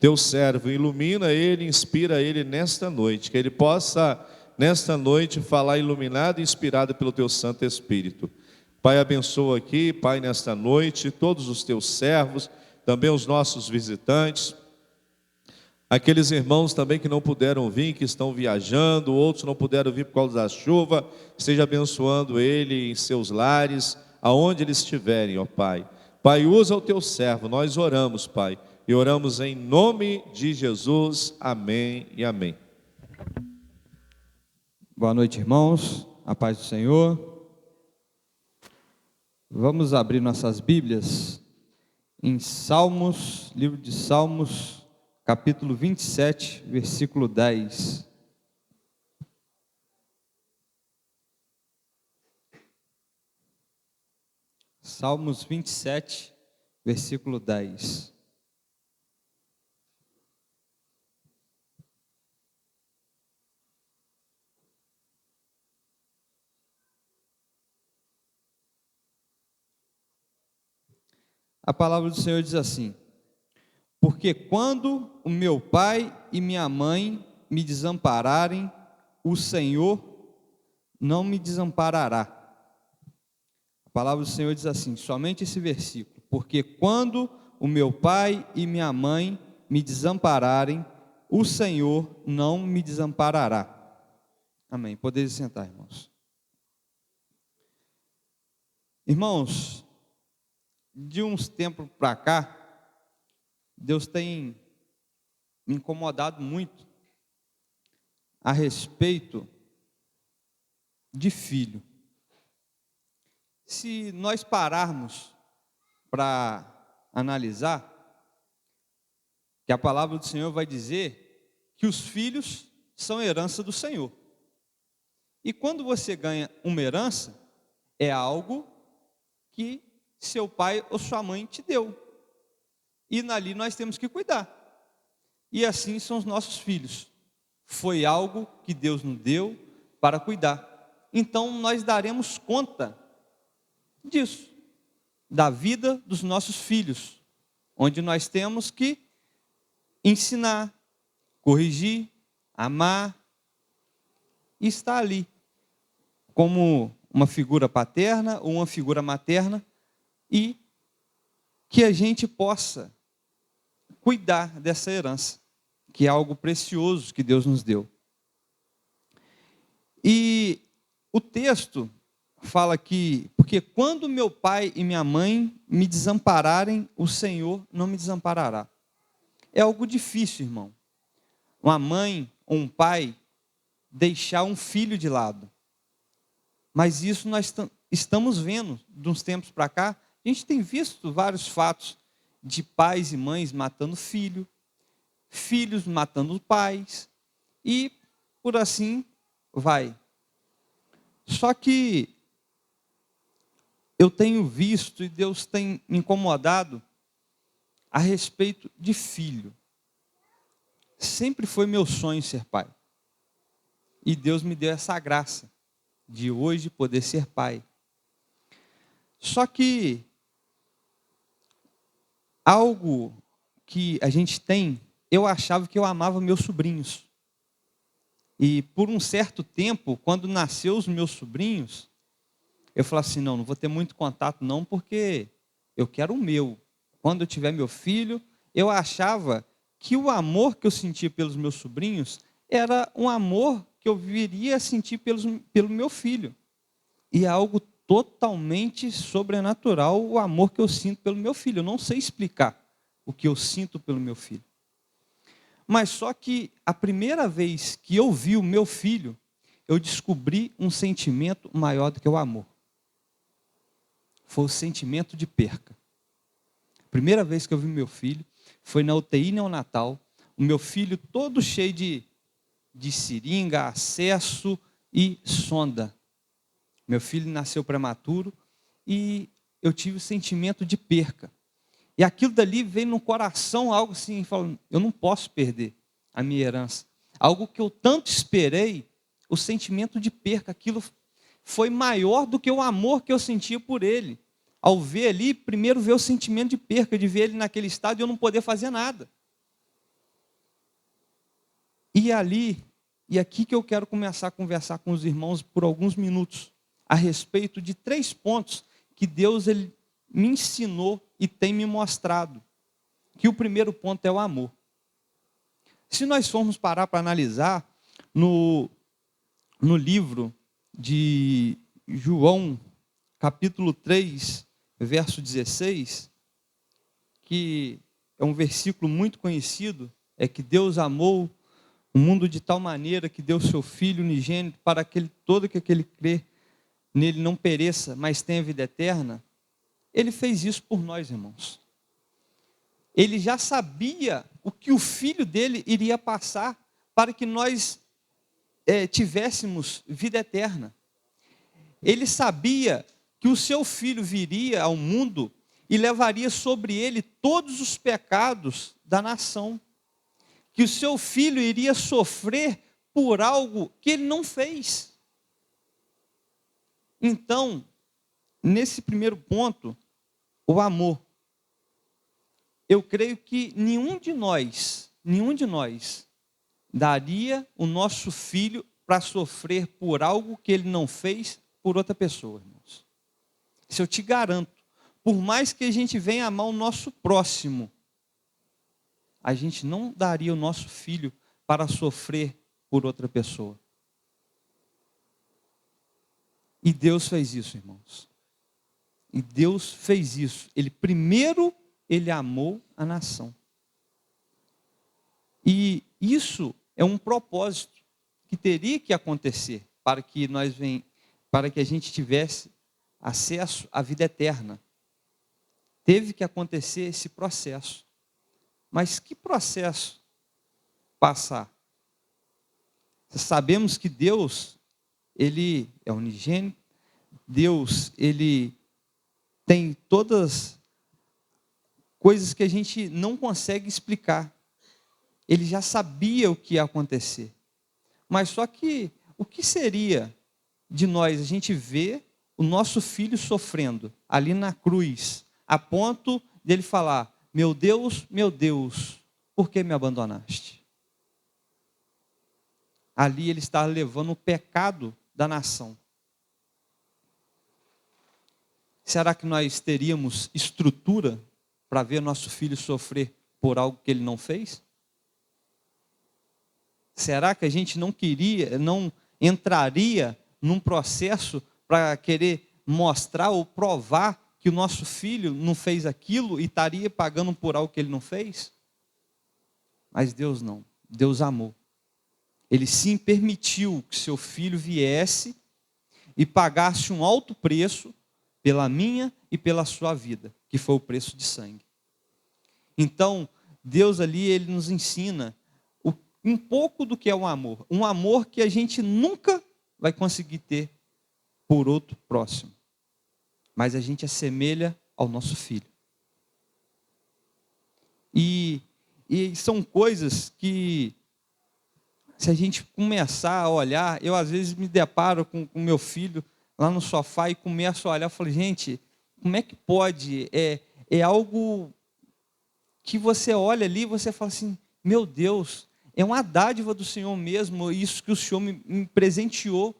teu servo, ilumina ele, inspira ele nesta noite, que ele possa, nesta noite, falar iluminado e inspirado pelo teu Santo Espírito. Pai, abençoa aqui, Pai, nesta noite, todos os teus servos, também os nossos visitantes, aqueles irmãos também que não puderam vir, que estão viajando, outros não puderam vir por causa da chuva, esteja abençoando ele em seus lares, aonde eles estiverem, ó Pai. Pai, usa o teu servo, nós oramos, Pai, e oramos em nome de Jesus, amém e amém. Boa noite, irmãos, a paz do Senhor. Vamos abrir nossas Bíblias em Salmos, livro de Salmos, capítulo 27, versículo 10. Salmos 27, versículo 10. A palavra do Senhor diz assim: porque quando o meu pai e minha mãe me desampararem, o Senhor não me desamparará. A palavra do Senhor diz assim, somente esse versículo: porque quando o meu pai e minha mãe me desampararem, o Senhor não me desamparará. Amém. Podeis sentar, irmãos. Irmãos, de uns tempos para cá, Deus tem me incomodado muito a respeito de filho. Se nós pararmos para analisar, que a palavra do Senhor vai dizer que os filhos são herança do Senhor. E quando você ganha uma herança, é algo que seu pai ou sua mãe te deu. E ali nós temos que cuidar. E assim são os nossos filhos. Foi algo que Deus nos deu para cuidar. Então nós daremos conta disso, da vida dos nossos filhos, onde nós temos que ensinar, corrigir, amar, e estar ali como uma figura paterna ou uma figura materna, e que a gente possa cuidar dessa herança, que é algo precioso que Deus nos deu. E o texto fala que, porque quando meu pai e minha mãe me desampararem, o Senhor não me desamparará. É algo difícil, irmão. Uma mãe ou um pai deixar um filho de lado. Mas isso nós estamos vendo, de uns tempos para cá. A gente tem visto vários fatos de pais e mães matando filho, filhos matando pais, e por assim vai. Só que eu tenho visto, e Deus tem me incomodado, a respeito de filho. Sempre foi meu sonho ser pai. E Deus me deu essa graça de hoje poder ser pai. Só que algo que a gente tem, eu achava que eu amava meus sobrinhos. E por um certo tempo, quando nasceu os meus sobrinhos, eu falei assim, não vou ter muito contato não, porque eu quero o meu. Quando eu tiver meu filho, eu achava que o amor que eu sentia pelos meus sobrinhos era um amor que eu viria a sentir pelo meu filho. E é algo totalmente sobrenatural o amor que eu sinto pelo meu filho. Eu não sei explicar o que eu sinto pelo meu filho. Mas só que a primeira vez que eu vi o meu filho, eu descobri um sentimento maior do que o amor. Foi o sentimento de perca. A primeira vez que eu vi meu filho foi na UTI neonatal. O meu filho todo cheio de seringa, acesso e sonda. Meu filho nasceu prematuro e eu tive o sentimento de perca. E aquilo dali veio no coração, algo assim, falando, eu não posso perder a minha herança. Algo que eu tanto esperei, o sentimento de perca, aquilo foi maior do que o amor que eu sentia por ele. Ao ver ali, primeiro ver o sentimento de perca, de ver ele naquele estado e eu não poder fazer nada. E aqui que eu quero começar a conversar com os irmãos por alguns minutos, a respeito de 3 pontos que Deus ele me ensinou e tem me mostrado. Que o primeiro ponto é o amor. Se nós formos parar para analisar, no livro de João, capítulo 3, verso 16, que é um versículo muito conhecido, é que Deus amou o mundo de tal maneira que deu seu Filho unigênito para que todo aquele que crê nele não pereça, mas tenha vida eterna. Ele fez isso por nós, irmãos. Ele já sabia o que o Filho dele iria passar para que nós tivéssemos vida eterna. Ele sabia que o seu Filho viria ao mundo e levaria sobre ele todos os pecados da nação. Que o seu Filho iria sofrer por algo que ele não fez. Então, nesse primeiro ponto, o amor. Eu creio que nenhum de nós daria o nosso filho para sofrer por algo que ele não fez por outra pessoa, irmãos. Isso eu te garanto. Por mais que a gente venha amar o nosso próximo, a gente não daria o nosso filho para sofrer por outra pessoa. E Deus fez isso, irmãos. E Deus fez isso. Primeiro, Ele amou a nação. E isso é um propósito que teria que acontecer para que a gente tivesse acesso à vida eterna. Teve que acontecer esse processo. Mas que processo passar? Sabemos que Deus, Ele é unigênito, Deus, Ele tem todas coisas que a gente não consegue explicar. Ele já sabia o que ia acontecer. Mas só que, o que seria de nós a gente ver o nosso filho sofrendo ali na cruz, a ponto dele falar: meu Deus, por que me abandonaste? Ali ele está levando o pecado da nação. Será que nós teríamos estrutura para ver nosso filho sofrer por algo que ele não fez? Será que a gente não entraria num processo para querer mostrar ou provar que o nosso filho não fez aquilo e estaria pagando por algo que ele não fez? Mas Deus não. Deus amou. Ele sim permitiu que seu filho viesse e pagasse um alto preço pela minha e pela sua vida, que foi o preço de sangue. Então, Deus ali, Ele nos ensina um pouco do que é um amor que a gente nunca vai conseguir ter por outro próximo, mas a gente assemelha ao nosso filho. E são coisas que, se a gente começar a olhar, eu às vezes me deparo com o meu filho lá no sofá e começo a olhar, eu falo: gente, como é que pode? É algo que você olha ali e você fala assim: meu Deus, é uma dádiva do Senhor mesmo, isso que o Senhor me presenteou.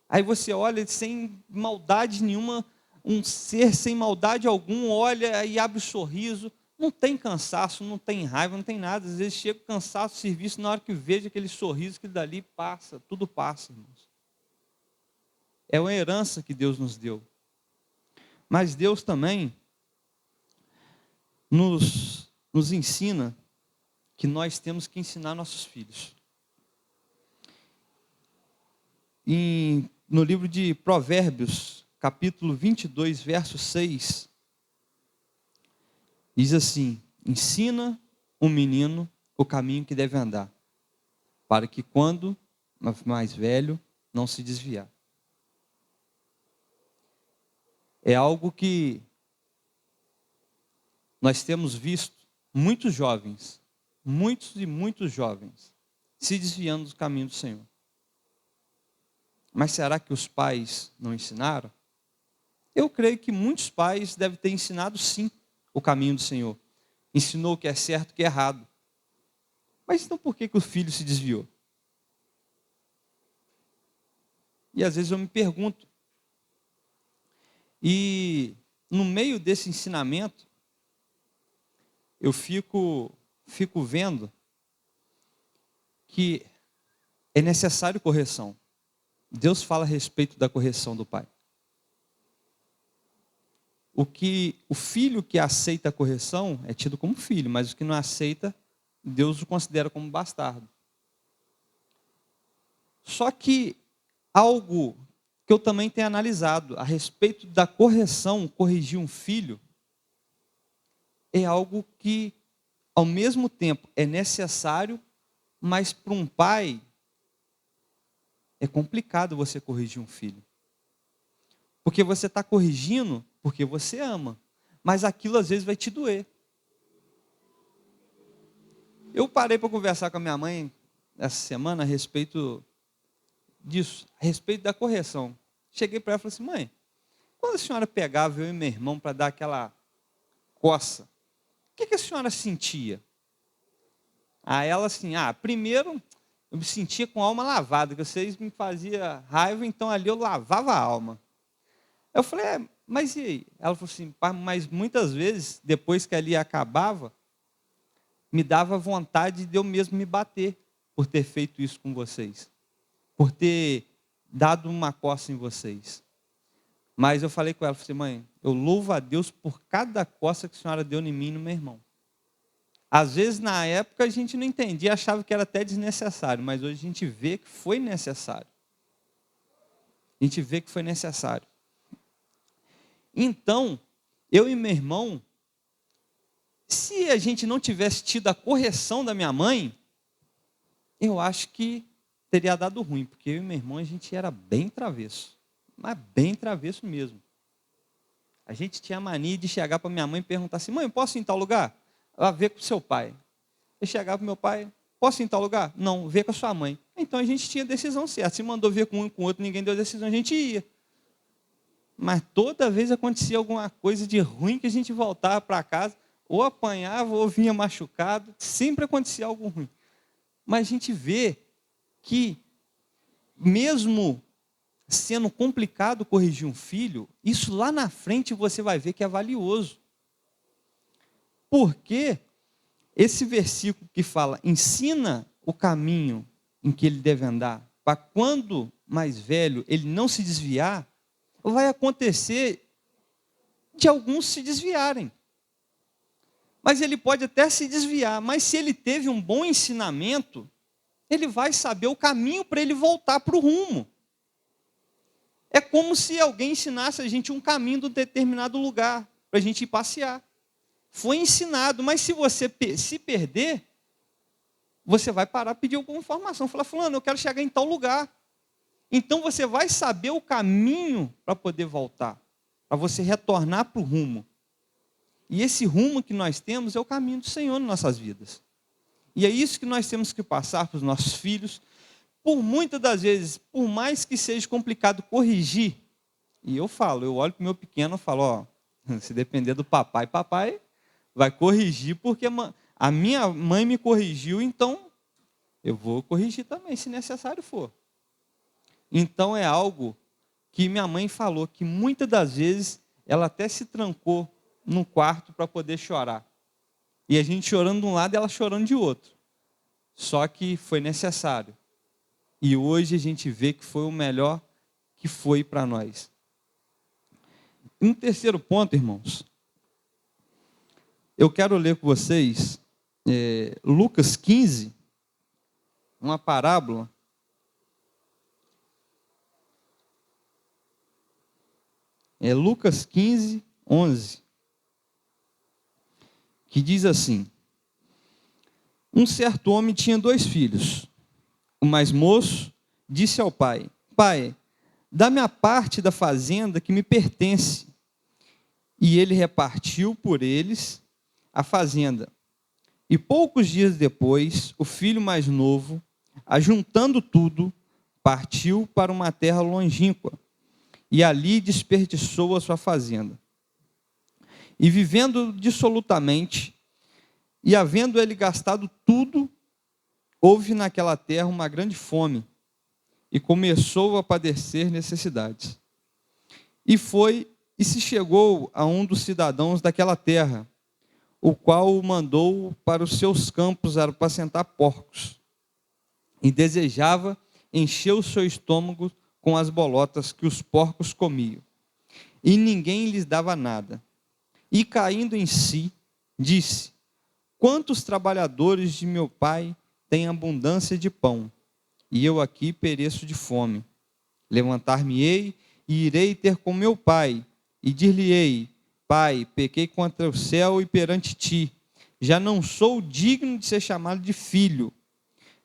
Aí você olha sem maldade nenhuma, um ser sem maldade alguma, olha e abre o sorriso, não tem cansaço, não tem raiva, não tem nada. Às vezes chega o cansaço do serviço, na hora que veja aquele sorriso que dali passa, tudo passa, irmãos. É uma herança que Deus nos deu. Mas Deus também nos ensina que nós temos que ensinar nossos filhos. No livro de Provérbios, capítulo 22, verso 6, diz assim: ensina o menino o caminho que deve andar, para que quando mais velho não se desviar. É algo que nós temos visto muitos jovens, muitos jovens, se desviando do caminho do Senhor. Mas será que os pais não ensinaram? Eu creio que muitos pais devem ter ensinado sim o caminho do Senhor. Ensinou o que é certo e o que é errado. Mas então por que o filho se desviou? E às vezes eu me pergunto. E no meio desse ensinamento, eu fico vendo que é necessário correção. Deus fala a respeito da correção do pai. O filho que aceita a correção é tido como filho, mas o que não aceita, Deus o considera como bastardo. Só que algo que eu também tenho analisado a respeito da correção, corrigir um filho, é algo que, ao mesmo tempo, é necessário, mas para um pai, é complicado você corrigir um filho. Porque você está corrigindo porque você ama, mas aquilo às vezes vai te doer. Eu parei para conversar com a minha mãe essa semana a respeito disso, a respeito da correção. Cheguei para ela e falei assim: mãe, quando a senhora pegava eu e meu irmão para dar aquela coça, o que a senhora sentia? Aí ela assim: primeiro eu me sentia com a alma lavada, que vocês me faziam raiva, então ali eu lavava a alma. Eu falei: mas e aí? Ela falou assim: mas muitas vezes, depois que ali acabava, me dava vontade de eu mesmo me bater por ter feito isso com vocês, por ter dado uma coça em vocês. Mas eu falei com ela, falei: mãe, eu louvo a Deus por cada coça que a senhora deu em mim e no meu irmão. Às vezes, na época, a gente não entendia, achava que era até desnecessário, mas hoje a gente vê que foi necessário. A gente vê que foi necessário. Então, eu e meu irmão, se a gente não tivesse tido a correção da minha mãe, eu acho que teria dado ruim, porque eu e meu irmão, a gente era bem travesso, mas bem travesso mesmo. A gente tinha a mania de chegar para minha mãe e perguntar assim: mãe, posso ir em tal lugar? Ela vê com o seu pai. Eu chegava para meu pai: posso ir em tal lugar? Não, vê com a sua mãe. Então a gente tinha a decisão certa. Se mandou ver com um e com o outro, ninguém deu a decisão, a gente ia. Mas toda vez acontecia alguma coisa de ruim que a gente voltava para casa, ou apanhava, ou vinha machucado, sempre acontecia algo ruim. Mas a gente vê que, mesmo sendo complicado corrigir um filho, isso lá na frente você vai ver que é valioso. Porque esse versículo que fala: ensina o caminho em que ele deve andar, para quando mais velho ele não se desviar, vai acontecer de alguns se desviarem. Mas ele pode até se desviar, mas se ele teve um bom ensinamento, ele vai saber o caminho para ele voltar para o rumo. É como se alguém ensinasse a gente um caminho de um determinado lugar, para a gente ir passear. Foi ensinado, mas se você se perder, você vai parar e pedir alguma informação. Falar: fulano, eu quero chegar em tal lugar. Então você vai saber o caminho para poder voltar, para você retornar para o rumo. E esse rumo que nós temos é o caminho do Senhor nas nossas vidas. E é isso que nós temos que passar para os nossos filhos. Por muitas das vezes, por mais que seja complicado corrigir, e eu olho para o meu pequeno e falo: se depender do papai vai corrigir, porque a minha mãe me corrigiu, então eu vou corrigir também, se necessário for. Então é algo que minha mãe falou, que muitas das vezes ela até se trancou no quarto para poder chorar. E a gente chorando de um lado e ela chorando de outro. Só que foi necessário. E hoje a gente vê que foi o melhor que foi para nós. Um terceiro ponto, irmãos, eu quero ler com vocês Lucas 15, uma parábola. Lucas 15, 11, que diz assim: um certo homem tinha 2 filhos. O mais moço disse ao pai: pai, dá-me a parte da fazenda que me pertence. E ele repartiu por eles a fazenda. E poucos dias depois, o filho mais novo, ajuntando tudo, partiu para uma terra longínqua, e ali desperdiçou a sua fazenda. E vivendo dissolutamente, e havendo ele gastado tudo, houve naquela terra uma grande fome e começou a padecer necessidades. E se chegou a um dos cidadãos daquela terra, o qual o mandou para os seus campos a apacentar porcos, e desejava encher o seu estômago com as bolotas que os porcos comiam. E ninguém lhes dava nada. E caindo em si, disse: quantos trabalhadores de meu pai têm abundância de pão, e eu aqui pereço de fome. Levantar-me-ei e irei ter com meu pai, e dir-lhe-ei: Pai, pequei contra o céu e perante ti, já não sou digno de ser chamado de filho.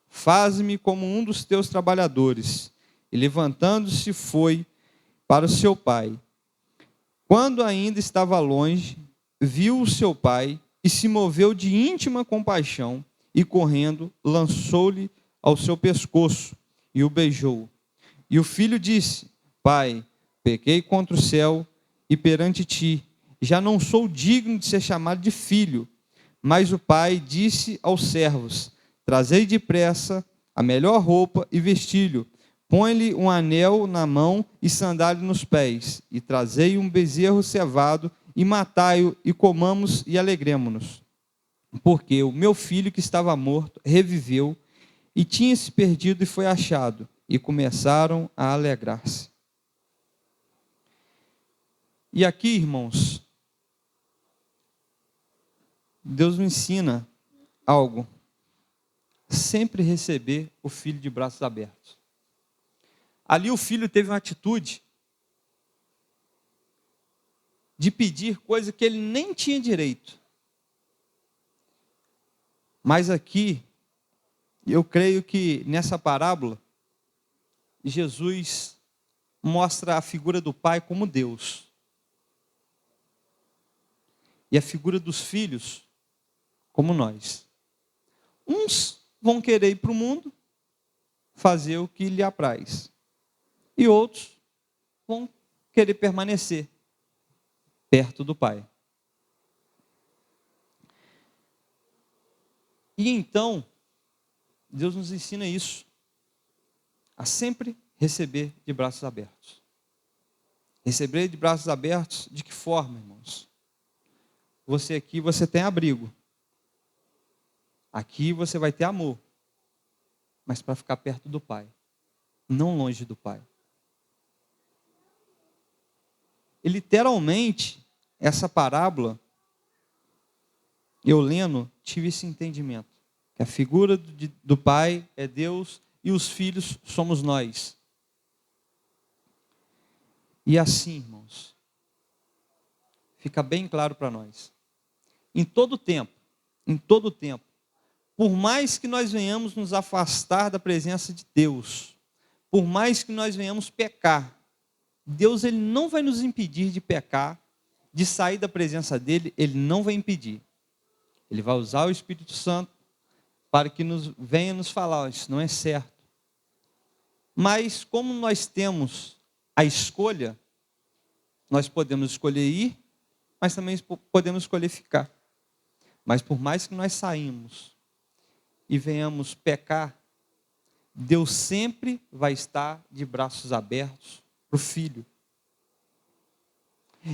Faz-me como um dos teus trabalhadores. E levantando-se foi para o seu pai. Quando ainda estava longe, viu o seu pai e se moveu de íntima compaixão, e correndo, lançou-lhe ao seu pescoço e o beijou. E o filho disse: Pai, pequei contra o céu e perante ti, já não sou digno de ser chamado de filho. Mas o pai disse aos servos: trazei depressa a melhor roupa e vestilho, põe-lhe um anel na mão e sandália nos pés, e trazei um bezerro cevado, e matai-o, e comamos e alegremo-nos. Porque o meu filho que estava morto reviveu, e tinha se perdido e foi achado, e começaram a alegrar-se. E aqui, irmãos, Deus nos ensina algo: sempre receber o filho de braços abertos. Ali o filho teve uma atitude de pedir coisa que ele nem tinha direito. Mas aqui, eu creio que nessa parábola, Jesus mostra a figura do pai como Deus. E a figura dos filhos como nós. Uns vão querer ir para o mundo, fazer o que lhe apraz. E outros vão querer permanecer perto do Pai. E então, Deus nos ensina isso, a sempre receber de braços abertos. Receber de braços abertos de que forma, irmãos? Você aqui, você tem abrigo. Aqui você vai ter amor. Mas para ficar perto do Pai, não longe do Pai. E literalmente, essa parábola, eu lendo, tive esse entendimento. Que a figura do Pai é Deus e os filhos somos nós. E assim, irmãos, fica bem claro para nós. Em todo tempo, por mais que nós venhamos nos afastar da presença de Deus, por mais que nós venhamos pecar, Deus ele não vai nos impedir de pecar, de sair da presença dele, ele não vai impedir. Ele vai usar o Espírito Santo para que venha nos falar: isso não é certo. Mas como nós temos a escolha, nós podemos escolher ir, mas também podemos escolher ficar. Mas por mais que nós saímos e venhamos pecar, Deus sempre vai estar de braços abertos para o filho.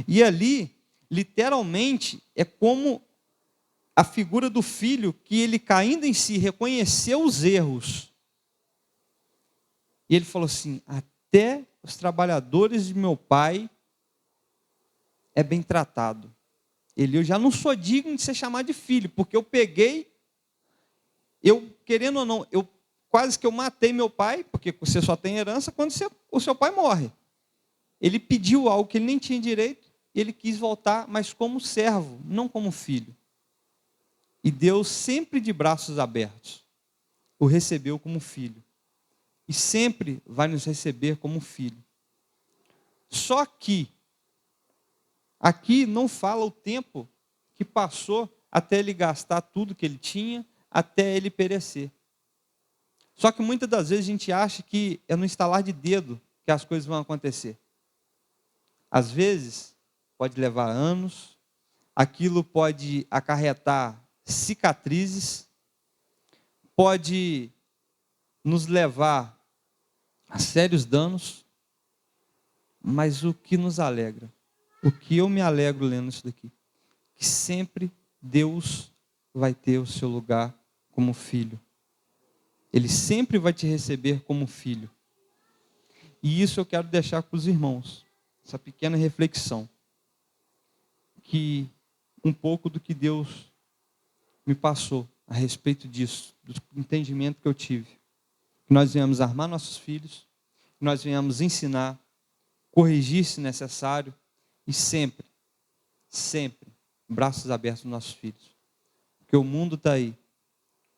E ali, literalmente, é como a figura do filho que ele, caindo em si, reconheceu os erros. E ele falou assim: até os trabalhadores de meu pai é bem tratado. Eu já não sou digno de ser chamado de filho, porque eu peguei, querendo ou não, quase que eu matei meu pai, porque você só tem herança quando o seu pai morre. Ele pediu algo que ele nem tinha direito, e ele quis voltar, mas como servo, não como filho. E Deus, sempre de braços abertos, o recebeu como filho. E sempre vai nos receber como filho. Só que, aqui não fala o tempo que passou até ele gastar tudo que ele tinha, até ele perecer. Só que muitas das vezes a gente acha que é no estalar de dedo que as coisas vão acontecer. Às vezes, pode levar anos, aquilo pode acarretar cicatrizes, pode nos levar a sérios danos, mas o que nos alegra, o que eu me alegro lendo isso daqui, que sempre Deus vai ter o seu lugar como filho. Ele sempre vai te receber como filho. E isso eu quero deixar para os irmãos, essa pequena reflexão, que um pouco do que Deus me passou a respeito disso, do entendimento que eu tive. Que nós venhamos armar nossos filhos, que nós venhamos ensinar, corrigir se necessário, e sempre, sempre, braços abertos aos nossos filhos. Porque o mundo está aí,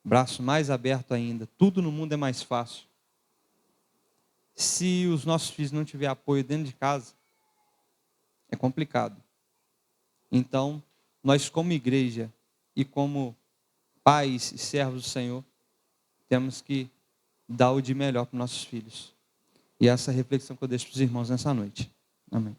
braço mais aberto ainda, tudo no mundo é mais fácil. Se os nossos filhos não tiverem apoio dentro de casa, é complicado. Então, nós como igreja e como pais e servos do Senhor, temos que dar o de melhor para os nossos filhos. E essa é a reflexão que eu deixo para os irmãos nessa noite. Amém.